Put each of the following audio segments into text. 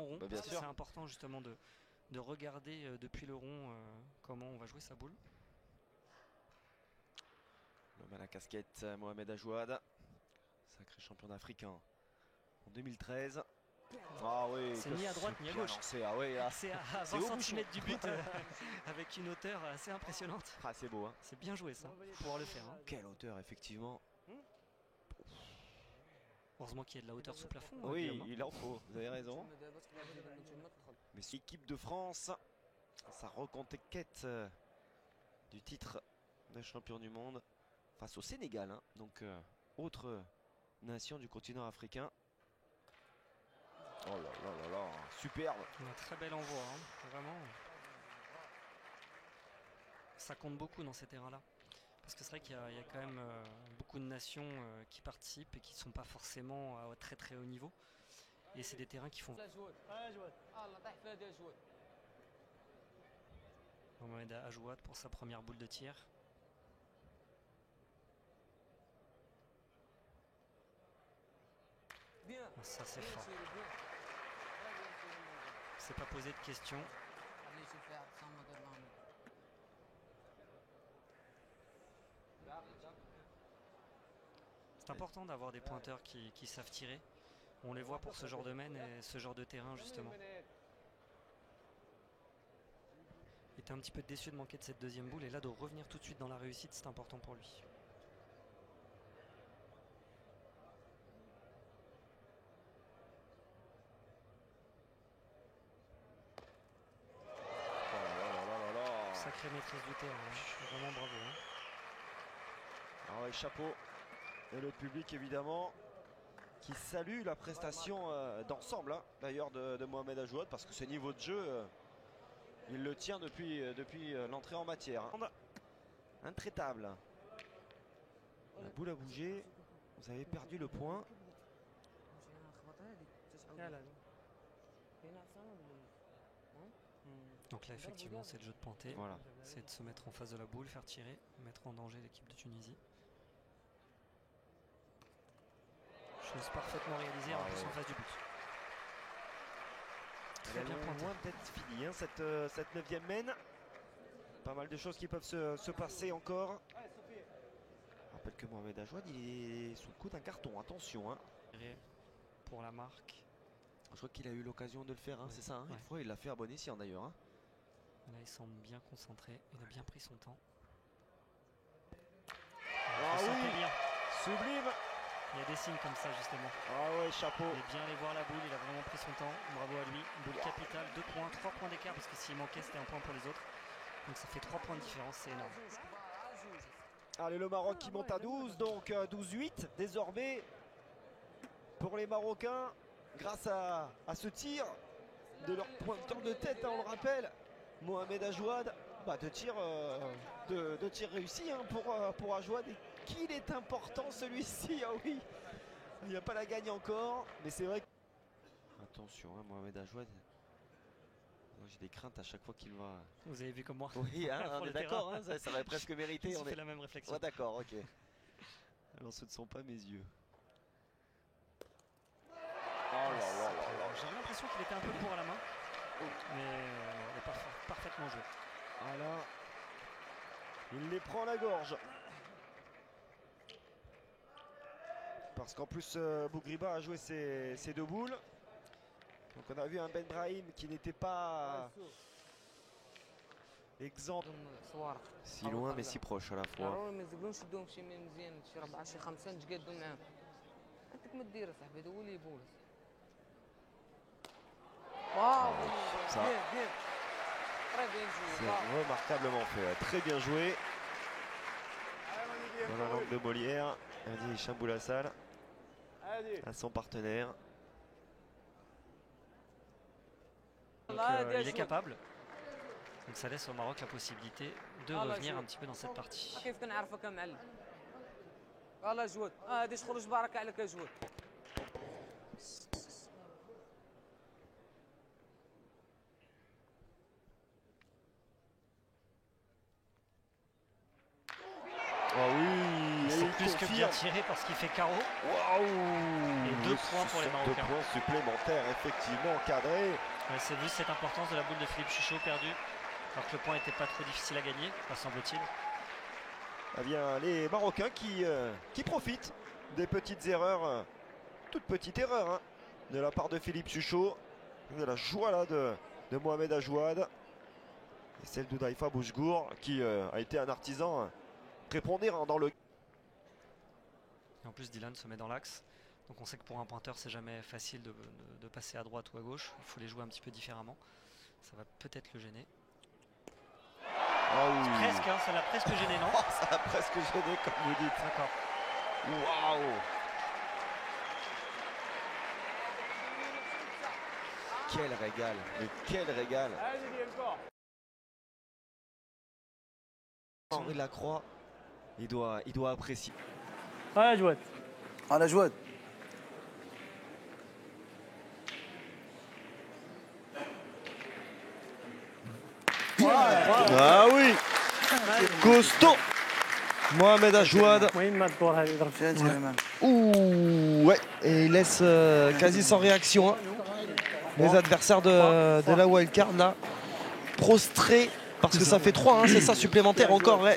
rond, bien parce que sûr. c'est important justement de regarder depuis le rond comment on va jouer sa boule. L'homme à la casquette, Mohamed Ajouad, sacré champion d'Afrique en 2013. Ah oui, c'est ni à droite ni à gauche. Ah oui, là. C'est à 20 cm du but avec une hauteur assez impressionnante. Ah, c'est beau, hein. C'est bien joué ça, pour pouvoir le faire. Hein. Quelle hauteur, effectivement. Heureusement qu'il y a de la hauteur sous plafond. Oui, Guillaume, hein. il en faut, vous avez raison. Mais c'est l'équipe de France, sa reconquête du titre de champion du monde face au Sénégal, hein. Donc autre nation du continent africain. Oh là là là là, superbe. Un très bel envoi, hein. Vraiment. Ça compte beaucoup dans ces terrains-là. Parce que c'est vrai qu'il y a quand même beaucoup de nations qui participent et qui ne sont pas forcément à très très haut niveau. Et c'est des terrains qui font... Mohamed Ajouad pour sa première boule de tir. Ça c'est fort. C'est pas posé de questions. C'est important d'avoir des pointeurs qui savent tirer. On les voit pour ce genre de domaine et ce genre de terrain justement. Il était un petit peu déçu de manquer de cette deuxième boule et là de revenir tout de suite dans la réussite, c'est important pour lui. Sacrée maîtrise du terrain, hein. Vraiment bravo. Hein. Ah ouais, chapeau. Et le public évidemment qui salue la prestation d'ensemble, hein, d'ailleurs de Mohamed Ajouad, parce que ce niveau de jeu, il le tient depuis l'entrée en matière. Hein. Intraitable. La boule a bougé. Vous avez perdu le point. Donc là effectivement c'est le jeu de pointer. Voilà. C'est de se mettre en face de la boule, faire tirer, mettre en danger l'équipe de Tunisie. Chose parfaitement réalisée en plus en face du but. Très bien pointé. Loin d'être fini, hein, cette 9e mène. Pas mal de choses qui peuvent se passer encore. Je rappelle que Mohamed Ajouad, il est sous le coup d'un carton, attention. Hein. Pour la marque. Je crois qu'il a eu l'occasion de le faire, hein, c'est ça. Hein, ouais. Une fois, il l'a fait à bon escient d'ailleurs. Hein. Là, il semble bien concentré. Il a bien pris son temps. Ah oui, bien. Sublime. Il y a des signes comme ça justement. Ah ouais, chapeau. Il est bien allé voir la boule, il a vraiment pris son temps. Bravo à lui. Boule capitale, 2 points, 3 points d'écart parce que s'il manquait, c'était un point pour les autres. Donc ça fait 3 points de différence, c'est énorme. Allez, le Maroc qui monte à 12, donc 12-8 désormais pour les Marocains. Grâce à ce tir de leur pointeur de tête, hein, on le rappelle, Mohamed Ajouad, deux tirs réussis, hein, pour Ajouad. Et qu'il est important celui-ci, ah oui, il n'y a pas la gagne encore, mais c'est vrai que... Attention, hein, Mohamed Ajouad, j'ai des craintes à chaque fois qu'il va... Vous avez vu comme moi. Oui, hein, on est d'accord, hein, ça va presque mériter. On fait la même réflexion. Ouais, d'accord, ok. Alors ce ne sont pas mes yeux. Oh là là là là. J'ai l'impression qu'il était un peu court à la main, mais il est parfaitement joué. Voilà. Il les prend à la gorge. Parce qu'en plus, Bougriba a joué ses 2 boules. Donc on a vu un Ben Brahim qui n'était pas exempt. Si loin mais si proche à la fois. Ça, c'est remarquablement fait. Très bien joué. Dans la langue de Molière, Hadi Hicham Boulassal à son partenaire. Donc, il est capable. Donc ça laisse au Maroc la possibilité de revenir un petit peu dans cette partie. Oh oui, plus que bien tiré parce qu'il fait carreau. Waouh! Et 2 points pour les Marocains. 2 points supplémentaires, effectivement, cadrés. Ouais, c'est vu cette importance de la boule de Philippe Chuchot perdue, alors que le point n'était pas trop difficile à gagner, semble-t-il. Eh bien, les Marocains qui profitent des petites erreurs, toutes petites erreurs, hein, de la part de Philippe Chuchot, de la joie là de Mohamed Ajouad, et celle de Daïfa Boujgour, qui a été un artisan prépondérant dans le... Et en plus, Dylan se met dans l'axe. Donc on sait que pour un pointeur, c'est jamais facile de passer à droite ou à gauche. Il faut les jouer un petit peu différemment. Ça va peut-être le gêner. Ah oui. Presque, hein, ça l'a presque gêné, non? Ça l'a presque gêné, comme vous dites. D'accord. Waouh! Quel régal, mais quel régal! Henri Lacroix, il doit apprécier. Ah, Jouette. Ah, la Jouette. Ah oui! Costaud! Mohamed Ajouad. Ouh, ouais, et il laisse quasi sans réaction, hein. Les adversaires de la wildcard là, prostrés, parce que ça fait 3, hein, c'est ça, supplémentaire encore. Ouais,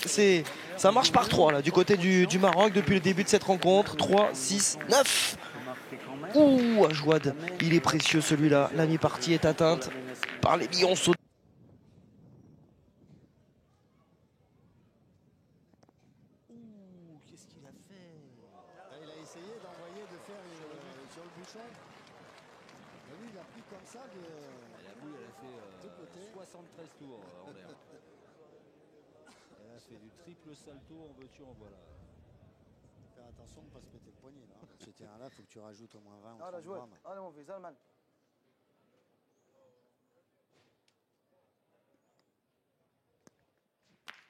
ça marche par 3 là, du côté du Maroc depuis le début de cette rencontre. 3, 6, 9. Ouh, Ajouad, il est précieux celui-là. La mi-partie est atteinte par les lionceaux. Qu'est-ce qu'il a fait? Il a essayé d'envoyer, de faire sur le bouchon. Et lui, il a pris comme ça. La boule, elle a fait 73 tours en l'air. Elle a fait du triple salto en veux-tu en voilà. Faire attention de ne pas se péter le poignet. Là. Ce terrain-là, il faut que tu rajoutes au moins 20 ou 30 Ah, la Jouette. grammes. Ah, mon fils, Zalman.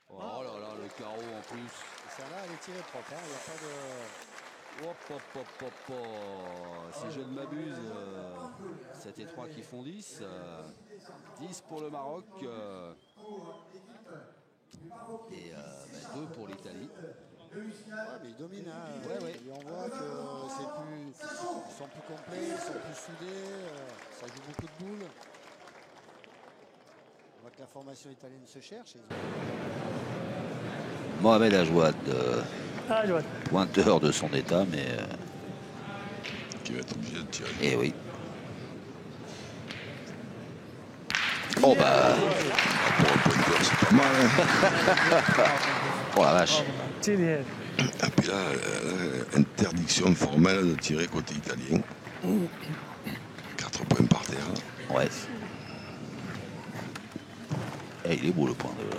Oh là là, le carreau en plus. Et celle-là, elle est tirée propre. Il n'y a pas de... Hop, hop, hop, hop, hop. Si je ne m'abuse, 7 et 3 qui font 10. 10 pour le Maroc. Et 2 pour l'Italie. Ouais, mais ils dominent. Hein. Ouais, ouais. Et on voit que ils sont plus complets, ils sont plus soudés. Ça joue beaucoup de boules. On voit que la formation italienne se cherche. Mohamed Ajouad, Ah, Jouette. pointeur de son état, mais... Qui va être obligé de tirer. Eh oui. Oh bah... Pour un pointeur, c'est pas mal. Hein. Oh la vache. Chili. Et puis là, interdiction formelle de tirer côté italien. 4 points par terre. Ouais. Et il est beau le point de...